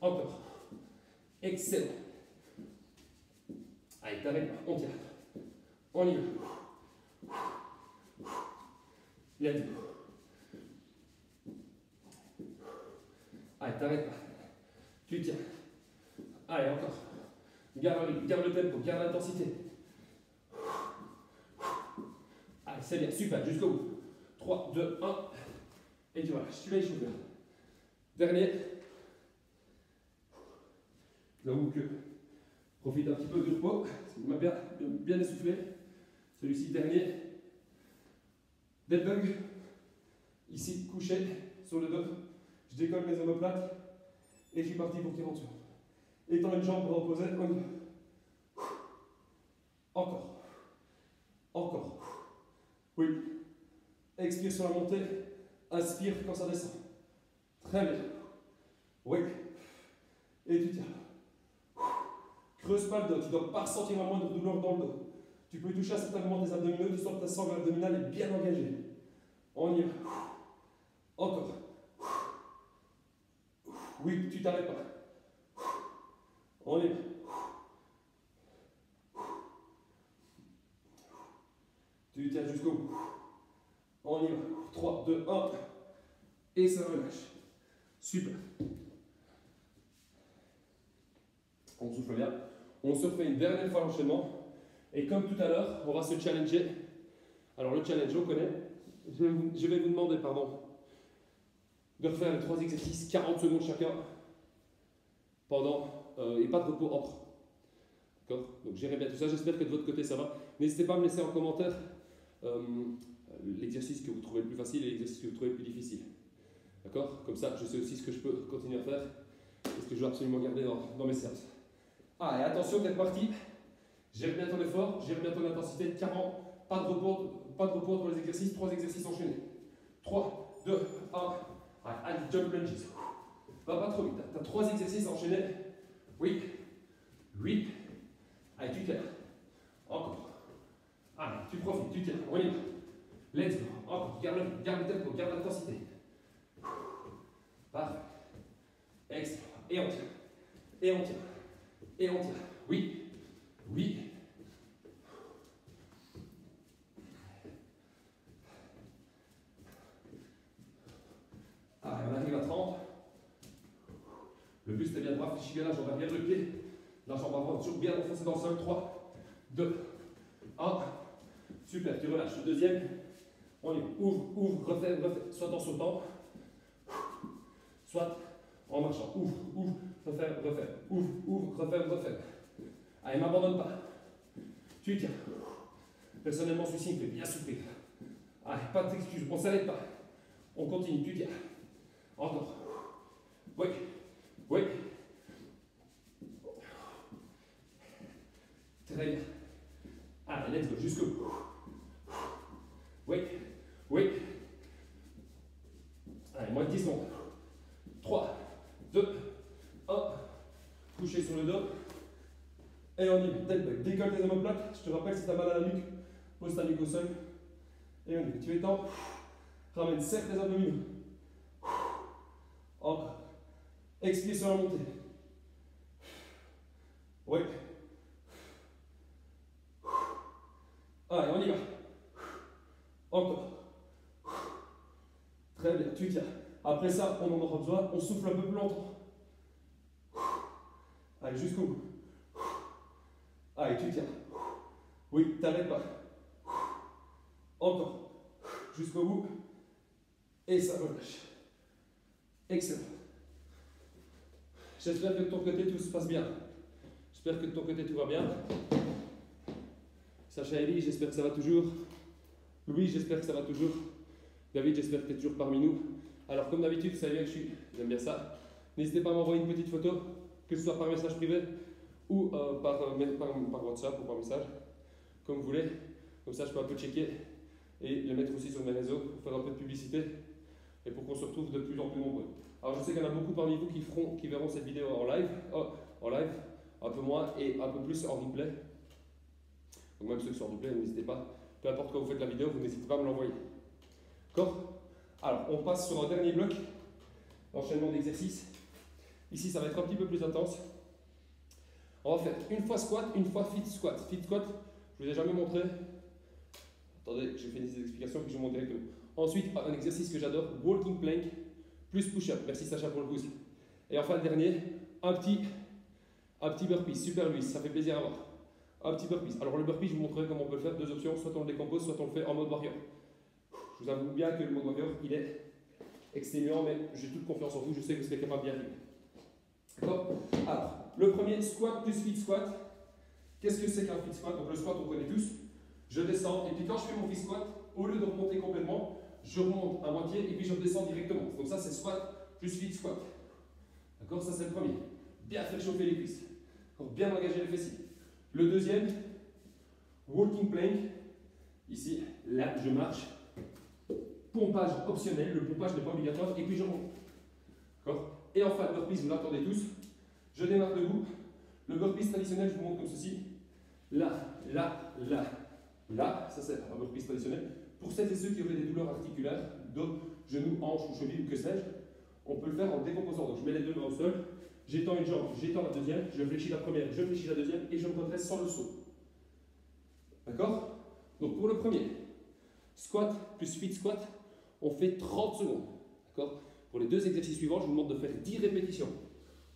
Speaker 1: Encore. Excellent. Allez, t'arrêtes pas. On tient. On y va. Let's go. Allez, t'arrêtes pas. Tu tiens. Allez, encore. Garde le tempo, garde l'intensité. Allez, c'est bien, super, jusqu'au bout. 3, 2, 1. Et tu relâches, tu vas échauffer. Dernier. J'avoue que profite un petit peu du repos. Il m'a bien essoufflé. Celui-ci, dernier. Dead bug. Ici, couché sur le dos. Je décolle mes omoplates. Et je suis parti pour 40 secondes. Étends une jambe, bras opposés. On y va. Encore. Encore. Oui. Expire sur la montée. Inspire quand ça descend. Très bien. Oui. Et tu tiens. Creuse pas le dos. Tu ne dois pas ressentir la moindre douleur dans le dos. Tu peux toucher à certains moments des abdominaux. Tu sens que ta sangle abdominale est bien engagée. On y va. Encore. Oui, tu t'arrêtes pas. On y va. Tu tiens jusqu'au bout. On y va. 3, 2, 1. Et ça relâche. Super. On souffle bien. On se refait une dernière fois l'enchaînement. Et comme tout à l'heure, on va se challenger. Alors le challenge, on connaît. Je vais vous demander, de refaire les 3 exercices, 40 secondes chacun, pendant, et pas de repos entre. D'accord? Donc gérez bien tout ça, j'espère que de votre côté ça va. N'hésitez pas à me laisser en commentaire l'exercice que vous trouvez le plus facile et l'exercice que vous trouvez le plus difficile. D'accord? Comme ça, je sais aussi ce que je peux continuer à faire et ce que je dois absolument garder dans mes séances. Et attention, t'es parti. Gère bien ton effort, gère bien ton intensité. 40, pas de repos entre les exercices, 3 exercices enchaînés. 3, 2, 1. Allez, jump lunges. Va pas trop vite. Tu as 3 exercices enchaînés. Oui. Oui. Allez, tu tiens. tu tiens, on y va. Let's go. Encore, garde le tempo, garde l'intensité. Parfait. Excellent. Et on tire. Et on tire. Et on tire. Oui. Oui. Allez, on arrive à 30. Le buste est bien droit, fléchis bien la jambe arrière, le pied. La jambe avant, toujours bien enfoncée dans le sol. 3, 2, 1. Super, tu relâches. Le deuxième. On y va. Ouvre, ouvre, refais, refais. Soit en sautant, soit en marchant. Ouvre, ouvre, refais, refais. Ouvre, ouvre, refais, refais. Allez, m'abandonne pas. Tu tiens. Personnellement, celui-ci me fait bien souffrir. Allez, pas d'excuses, on ne s'arrête pas. On continue, tu tiens. Encore. Oui, oui. Très bien. Allez, let's go, jusqu'au bout. Oui, oui. Allez, moins de 10 secondes. 3, 2, 1. Couché sur le dos. Et on y va. Dead bug. Décolle tes omoplates. Je te rappelle, si tu as mal à la nuque, pose ta nuque au sol. Et on y va. Tu étends. Ramène, serre tes abdominaux. Encore. Expire sur la montée. Oui. Allez, on y va. Encore. Très bien, tu tiens. Après ça, on en aura besoin. On souffle un peu plus longtemps. Allez, jusqu'au bout. Allez, tu tiens. Oui, t'arrêtes pas. Encore. Jusqu'au bout. Et ça relâche. Excellent. J'espère que de ton côté tout se passe bien. J'espère que de ton côté tout va bien. Sacha Eli, j'espère que ça va toujours. Louis, j'espère que ça va toujours. David, j'espère que tu es toujours parmi nous. Alors, comme d'habitude, vous savez bien que j'aime bien ça. N'hésitez pas à m'envoyer une petite photo, que ce soit par message privé ou par WhatsApp ou par message, comme vous voulez. Comme ça, je peux un peu checker et les mettre aussi sur mes réseaux pour faire un peu de publicité et pour qu'on se retrouve de plus en plus nombreux. Alors, je sais qu'il y en a beaucoup parmi vous qui verront cette vidéo en live, un peu moins et un peu plus en replay. Donc, même ceux qui sont en replay, n'hésitez pas. Peu importe quand vous faites la vidéo, vous n'hésitez pas à me l'envoyer. D'accord? Alors, on passe sur un dernier bloc, l'enchaînement d'exercices. Ici, ça va être un petit peu plus intense. On va faire une fois squat, une fois fit squat. Fit squat, je ne vous ai jamais montré. Attendez, j'ai fait des explications que je vous montre directement. Ensuite, un exercice que j'adore, walking plank plus push-up. Merci Sacha pour le pouce. Et enfin, le dernier, un petit burpee, super Louis, ça fait plaisir à voir. Un petit burpee. Alors, le burpee, je vous montrerai comment on peut le faire. Deux options, soit on le décompose, soit on le fait en mode warrior. Je vous avoue bien que le mode warrior, il est exténuant, mais j'ai toute confiance en vous, je sais que vous serez capable d'y arriver. D'accord? Alors, le premier, squat plus fit squat. Qu'est-ce que c'est qu'un fit squat? Donc le squat, on connaît tous. Je descends, et puis quand je fais mon fit squat, au lieu de remonter complètement, je remonte à moitié, et puis je redescends directement. Donc ça, c'est squat plus fit squat. D'accord? Ça, c'est le premier. Bien faire chauffer les cuisses. Bien engager les fessiers. Le deuxième, walking plank. Ici, là, je marche. Pompage optionnel, le pompage n'est pas obligatoire, et puis je remonte. D'accord? Et enfin, le burpees, vous l'entendez tous. Je démarre debout. Le burpees traditionnel, je vous montre comme ceci. Là, là, là, là. Ça, c'est un burpees traditionnel. Pour celles et ceux qui auraient des douleurs articulaires, dos, genoux, hanches ou chevilles ou que sais-je, on peut le faire en décomposant. Donc, je mets les deux mains au sol, j'étends une jambe, j'étends la deuxième, je fléchis la première, je fléchis la deuxième, et je me redresse sans le saut. D'accord? Donc, pour le premier, squat plus fit squat, on fait 30 secondes. D'accord? Pour les deux exercices suivants, je vous demande de faire 10 répétitions.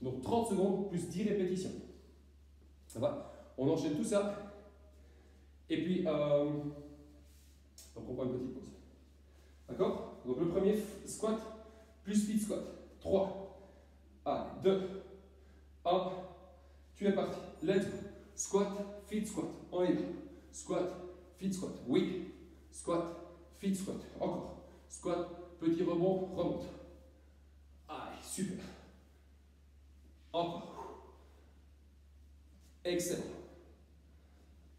Speaker 1: Donc 30 secondes plus 10 répétitions. Ça va? On enchaîne tout ça. Et puis, donc on prend une petite pause. D'accord? Donc le premier, squat plus fit squat. 3, 1, 2, 1. Tu es parti. Let's go. Squat, fit squat. On y va. Squat, fit squat. Oui. Squat, fit squat. Encore. Squat, petit rebond, remonte. Allez, super. Encore. Excellent.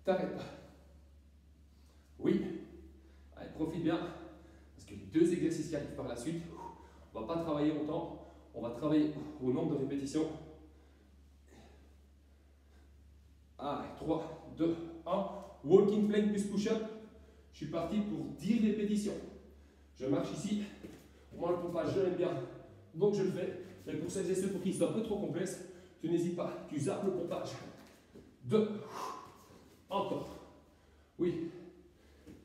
Speaker 1: T'arrêtes pas. Oui. Allez, profite bien. Parce que les deux exercices qui arrivent par la suite, on ne va pas travailler longtemps. On va travailler au nombre de répétitions. Allez, 3, 2, 1. Walking plank plus push-up. Je suis parti pour 10 répétitions. Je marche ici. Moi, le pompage, je l'aime bien. Donc, je le fais. Mais pour celles et ceux pour qui c'est un peu trop complexe, tu n'hésites pas. Tu zappes le pompage. 2. Encore. Oui.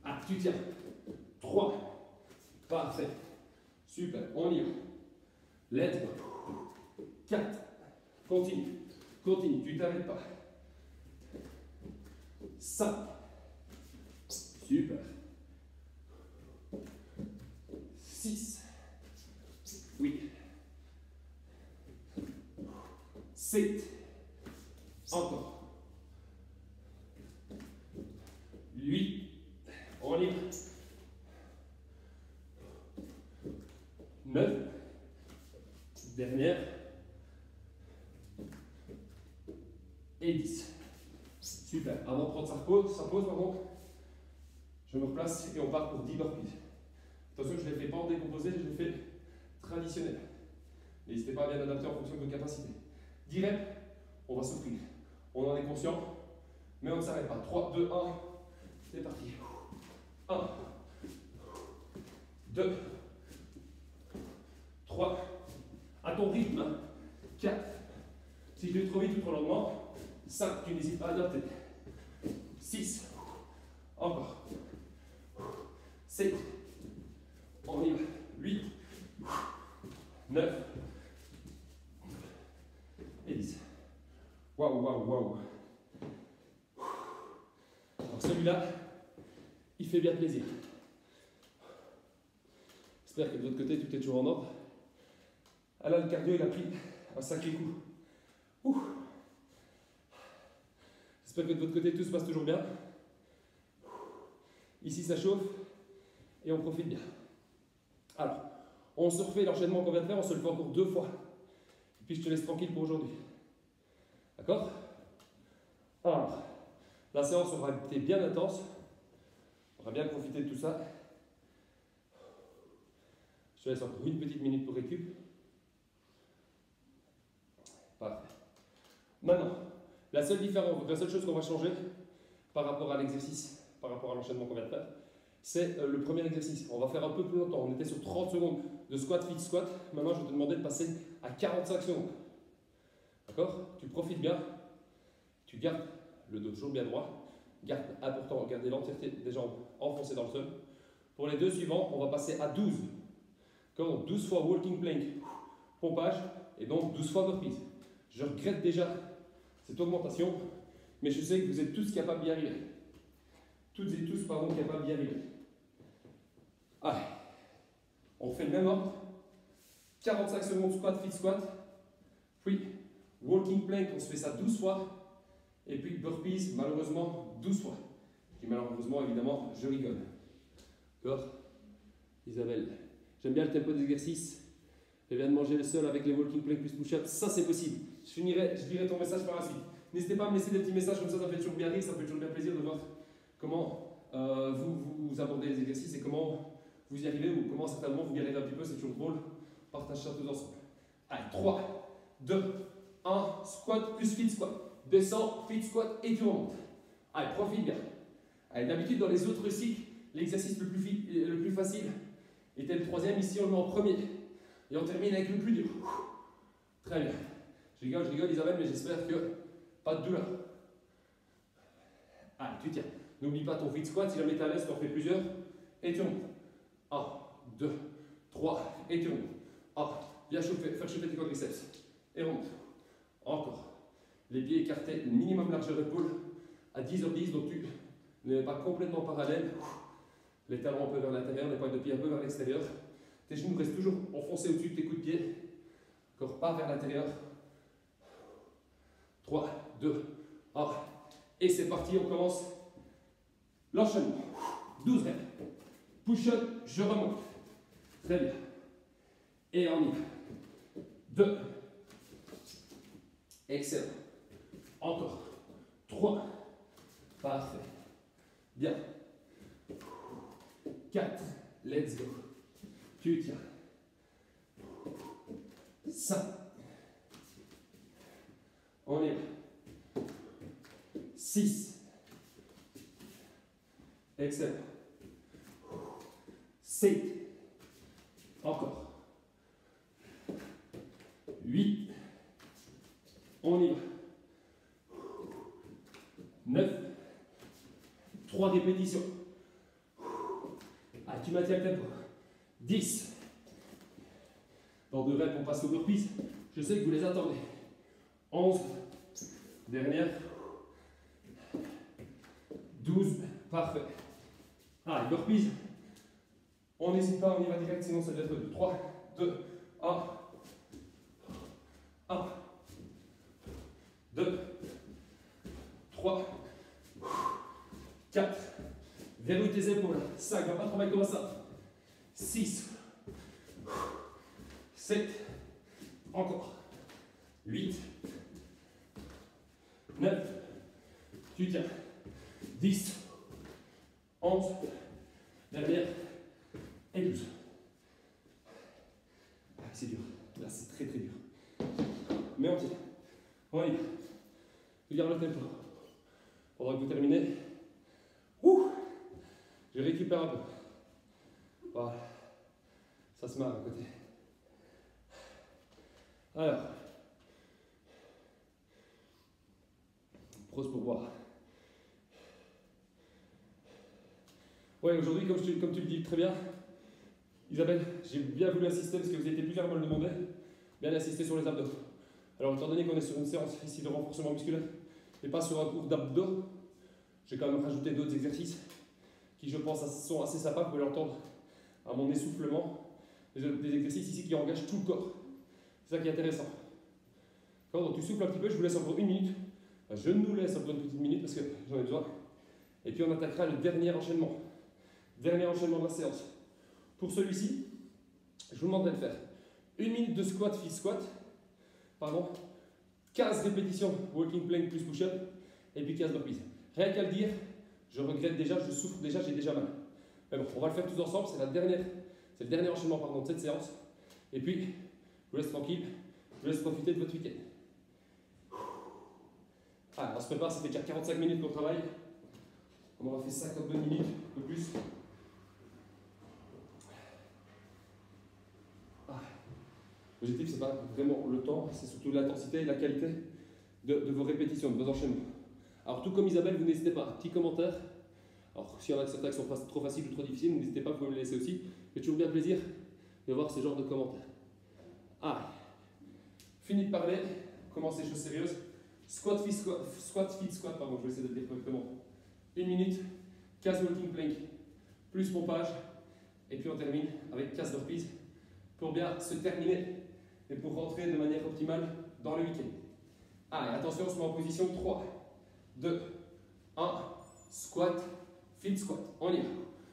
Speaker 1: Ah, tu tiens. 3. Parfait. Super. On y va. Let's go. 4. Continue. Continue. Tu ne t'arrêtes pas. 5. Super. 6. Oui. 7. Encore. 8. On y va. 9. Dernière. Et 10. Super. Avant de prendre sa pause, pardon, je me replace et on part pour 10 burpees. Attention, je ne les fais pas en décomposé, je les fais traditionnels. N'hésitez pas à bien adapter en fonction de vos capacités. 10 reps, on va souffrir. On en est conscient, mais on ne s'arrête pas. 3, 2, 1, c'est parti. 1, 2, 3, à ton rythme. 4, si je vais trop vite ou trop lentement. 5, tu n'hésites pas à adapter. 6, encore. 7, on y va. 8, 9 et 10. Waouh, waouh, waouh. Alors celui-là, il fait bien plaisir. J'espère que de votre côté, tout est toujours en ordre. Ah là, le cardio, il a pris un sacré coup. Ouh. J'espère que de votre côté, tout se passe toujours bien. Ici, ça chauffe et on profite bien. Alors, on se refait l'enchaînement qu'on vient de faire, on se le fait encore 2 fois. Et puis, je te laisse tranquille pour aujourd'hui. D'accord? Alors, la séance aura été bien intense. On aura bien profité de tout ça. Je te laisse encore une petite minute pour récup. Parfait. Maintenant, la seule chose qu'on va changer par rapport à l'exercice, par rapport à l'enchaînement qu'on vient de faire, c'est le premier exercice. On va faire un peu plus longtemps. On était sur 30 secondes de squat, fit, squat. Maintenant, je vais te demander de passer à 45 secondes. D'accord? Tu profites bien. Tu gardes le dos toujours bien droit. Important, garder l'entièreté des jambes enfoncées dans le sol. Pour les 2 suivants, on va passer à 12. Comme 12 fois walking plank, pompage, et donc 12 fois burpees. Je regrette déjà cette augmentation, mais je sais que vous êtes tous capables d'y arriver. Toutes et tous, pardon, capables d'y arriver. Allez, on fait le même ordre. 45 secondes squat, fit, squat. Puis, walking plank, on se fait ça 12 fois. Et puis, burpees, malheureusement, 12 fois. Je dis malheureusement, évidemment, je rigole. D'accord? Isabelle, j'aime bien le tempo d'exercice. Je viens de manger le sol avec les walking plank plus push-up. Ça, c'est possible. Je lirai ton message par la suite. N'hésitez pas à me laisser des petits messages comme ça fait toujours bien rire. Ça fait toujours bien plaisir de voir comment vous abordez les exercices et comment vous y arrivez ou comment certainement vous galérez un petit peu. C'est toujours drôle. Partage ça tous ensemble. Allez, 3, 2, 1, squat plus fit squat. Descends, fit squat et tu remontes. Allez, profite bien. Allez, d'habitude, dans les autres cycles, l'exercice le plus facile était le 3e. Ici, on le met en premier. Et on termine avec le plus dur. Très bien. Je rigole Isabelle, mais j'espère que pas de douleur. Allez, tu tiens. N'oublie pas ton fit squat. Si jamais tu es à l'aise, tu en fais plusieurs. Et tu remontes. 1, 2, 3. Et tu remontes. 1. Bien faire chauffer tes quadriceps. Et remonte. Encore. Les pieds écartés, minimum largeur épaule à 10h10. Donc tu n'es pas complètement parallèle. Les talons un peu vers l'intérieur, les pointes de pied un peu vers l'extérieur. Tes genoux restent toujours enfoncés au-dessus de tes coups de pied. Encore pas vers l'intérieur. 3, 2, 1. Et c'est parti, on commence l'enchaînement. 12 reps. Push-up, je remonte. Très bien. Et on y va. 2. Excellent. Encore. 3. Parfait. Bien. 4. Let's go. Tu tiens. 5. On y va. 6. Excellent. 7. Encore. 8. On y va. 9. 3 répétitions. Ah, tu maintiens le tempo. 10. Dans 2 reps, on passe aux burpees. Je sais que vous les attendez. 11. Dernière. 12. Parfait. Ah, les burpees. On n'hésite pas, on y va direct, sinon ça va être 3, 2, 1. 1. 2. 3. 4. Verrouille tes épaules. 5. Va pas travailler comme ça. 6. 7. Encore. 8. 9. Tu tiens. 10. 11. Dernière. Et 12. Ah, c'est dur. Là, c'est très très dur. Mais on tient. On y va. Regarde le tempo. Pendant que vous terminez. Ouh, je récupère un peu. Voilà. Ça se marre à côté. Alors. Prose pour boire. Ouais, aujourd'hui, comme tu le dis très bien, Isabelle, j'ai bien voulu insister parce que vous étiez plusieurs à me le demander, bien insister sur les abdos. Alors, étant donné qu'on est sur une séance ici de renforcement musculaire et pas sur un cours d'abdos, j'ai quand même rajouté d'autres exercices qui, je pense, sont assez sympas. Vous pouvez l'entendre à mon essoufflement. Des exercices ici qui engagent tout le corps. C'est ça qui est intéressant. Quand tu souffles un petit peu, je vous laisse encore 1 minute. Enfin, je nous laisse encore une petite minute parce que j'en ai besoin. Et puis on attaquera le dernier enchaînement. Dernier enchaînement de la séance. Pour celui-ci, je vous demanderai de faire 1 minute de squat, fist squat. Pardon. 15 répétitions, walking plank plus push-up. Et puis 15 burpees. Rien qu'à le dire, je regrette déjà, je souffre déjà, j'ai déjà mal. Mais bon, on va le faire tous ensemble, c'est le dernier enchaînement de cette séance. Et puis, je vous laisse tranquille, je vous laisse profiter de votre week-end. Ah, on se prépare, ça fait déjà 45 minutes qu'on travaille. On aura fait 52 minutes, un peu plus. Ah. L'objectif, c'est pas vraiment le temps, c'est surtout l'intensité et la qualité de vos répétitions, de vos enchaînements. Alors, tout comme Isabelle, vous n'hésitez pas, petit commentaire. Alors, s'il y en a certains qui sont trop faciles ou trop difficiles, n'hésitez pas, vous pouvez me les laisser aussi. J'ai toujours bien plaisir de voir ce genre de commentaires. Ah, fini de parler, commencez les choses sérieuses. Squat, feet, squat, pardon, je vais essayer de le dire correctement. 1 minute, 15 walking plank, plus pompage, et puis on termine avec 15 burpees pour bien se terminer et pour rentrer de manière optimale dans le week-end. Ah, et attention, on se met en position 3, 2, 1, squat, feet squat. On y va.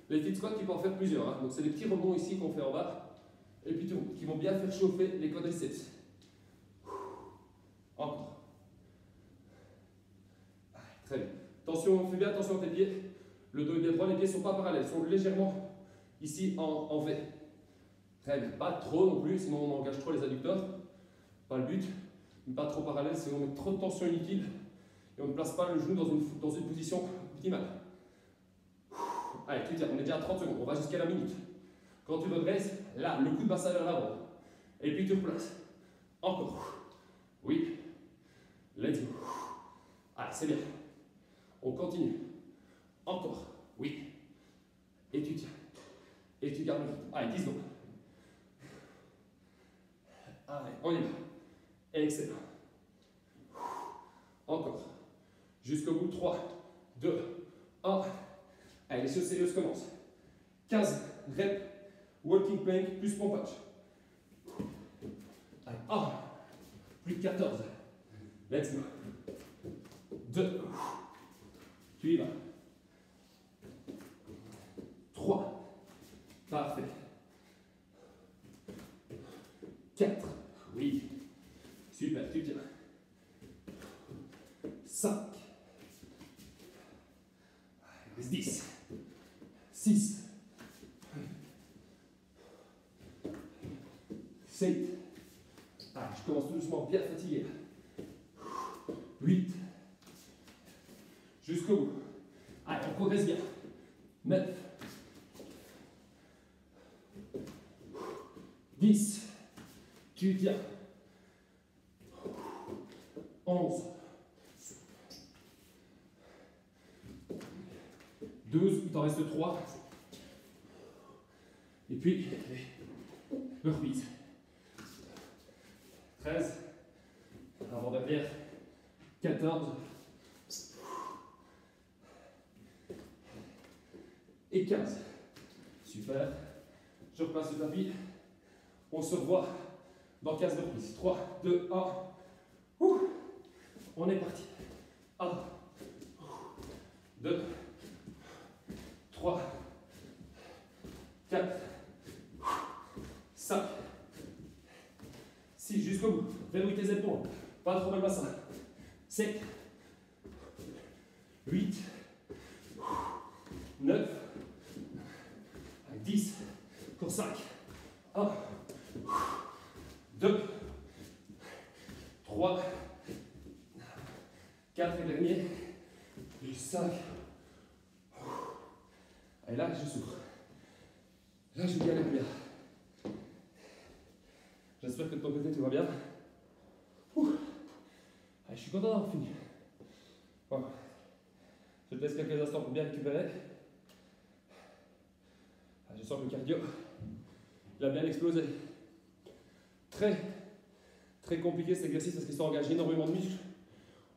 Speaker 1: Les feet squats, tu peux en faire plusieurs. Hein. Donc, c'est des petits rebonds ici qu'on fait en bas, et puis tout, qui vont bien faire chauffer les quadriceps. Encore. Ah, très bien. Attention, fais bien attention à tes pieds. Le dos est bien droit, les pieds ne sont pas parallèles, ils sont légèrement ici en V. Très bien. Pas trop non plus, sinon on engage trop les adducteurs. Pas le but. Mais pas trop parallèle, sinon on met trop de tension inutile et on ne place pas le genou dans une position optimale. Allez, tu tiens, on est déjà à 30 secondes, on va jusqu'à la minute. Quand tu redresses, là, le coup de bassin vers l'avant. Et puis tu replaces. Encore. Oui. Let's go. Allez, c'est bien. On continue. Encore. Oui. Et tu tiens. Et tu gardes le rythme. Allez, 10 secondes. Allez, on y va. Excellent. Encore. Jusqu'au bout. 3, 2, 1. Allez, les choses sérieuses commencent. 15 reps. Walking plank plus pompage. Allez, 1. Plus de 14. Let's go. 2. Tu y vas. 3. Parfait. 4. Oui. Super, tu tiens. 5. 10. 6. 7. Ah, je commence tout doucement bien fatigué. 8. Jusqu'au bout. Allez, on progresse bien. 9. 10, tu tiens. 11, 12, il t'en reste 3. Et puis, burpees. 13, avant derrière, 14, et 15. Super. Je repasse le tapis. On se revoit dans 15 burpees. 3, 2, 1. On est parti. 1, 2, 3, 4, 5, 6, jusqu'au bout. Verrouille tes épaules. Pas trop mal le bassin. 7, 8, 9, 10, pour 5. 1, 2, 3, 4 et dernier, et 5. Et là, je souffre. Là, je galère bien. J'espère que de ton côté, tout va bien. Allez, je suis content d'avoir fini. Voilà. Je te laisse quelques instants pour bien récupérer. Je sens que le cardio, il a bien explosé. Très compliqué cet exercice parce qu'il s'engage énormément de muscles.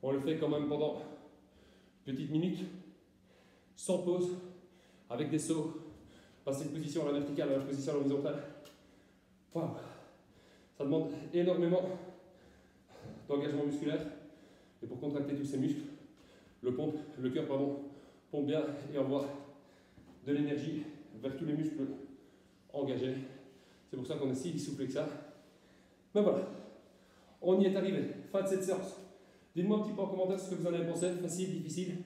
Speaker 1: On le fait quand même pendant une petite minute, sans pause, avec des sauts, passer de position à la verticale à la position à l'horizontale. Wow. Ça demande énormément d'engagement musculaire. Et pour contracter tous ces muscles, le cœur pompe bien et envoie de l'énergie vers tous les muscles engagés. C'est pour ça qu'on est si soufflé que ça. Mais voilà, on y est arrivé. Fin de cette séance. Dites-moi un petit peu en commentaire ce que vous en avez pensé. Facile, difficile,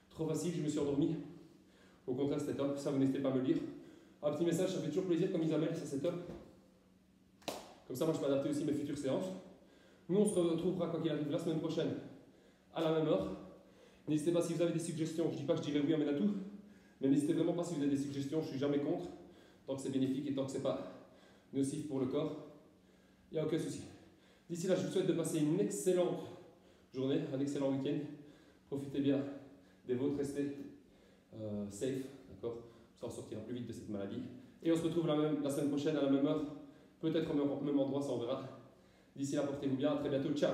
Speaker 1: trop facile, je me suis endormi. Au contraire, c'était top. Ça, vous n'hésitez pas à me le dire. Un petit message, ça fait toujours plaisir comme Isabelle, ça c'est top. Comme ça, moi je peux adapter aussi mes futures séances. Nous, on se retrouvera quoi qu'il arrive la semaine prochaine à la même heure. N'hésitez pas si vous avez des suggestions. Je ne dis pas que je dirai oui à tout, mais n'hésitez vraiment pas si vous avez des suggestions. Je ne suis jamais contre, tant que c'est bénéfique et tant que ce n'est pas nocif pour le corps. Il n'y a aucun souci. D'ici là, je vous souhaite de passer une excellente journée, un excellent week-end. Profitez bien des vôtres, restez safe, d'accord? Ça en sortira plus vite de cette maladie. Et on se retrouve la semaine prochaine à la même heure, peut-être au même endroit, ça on verra. D'ici là, portez-vous bien, à très bientôt, ciao!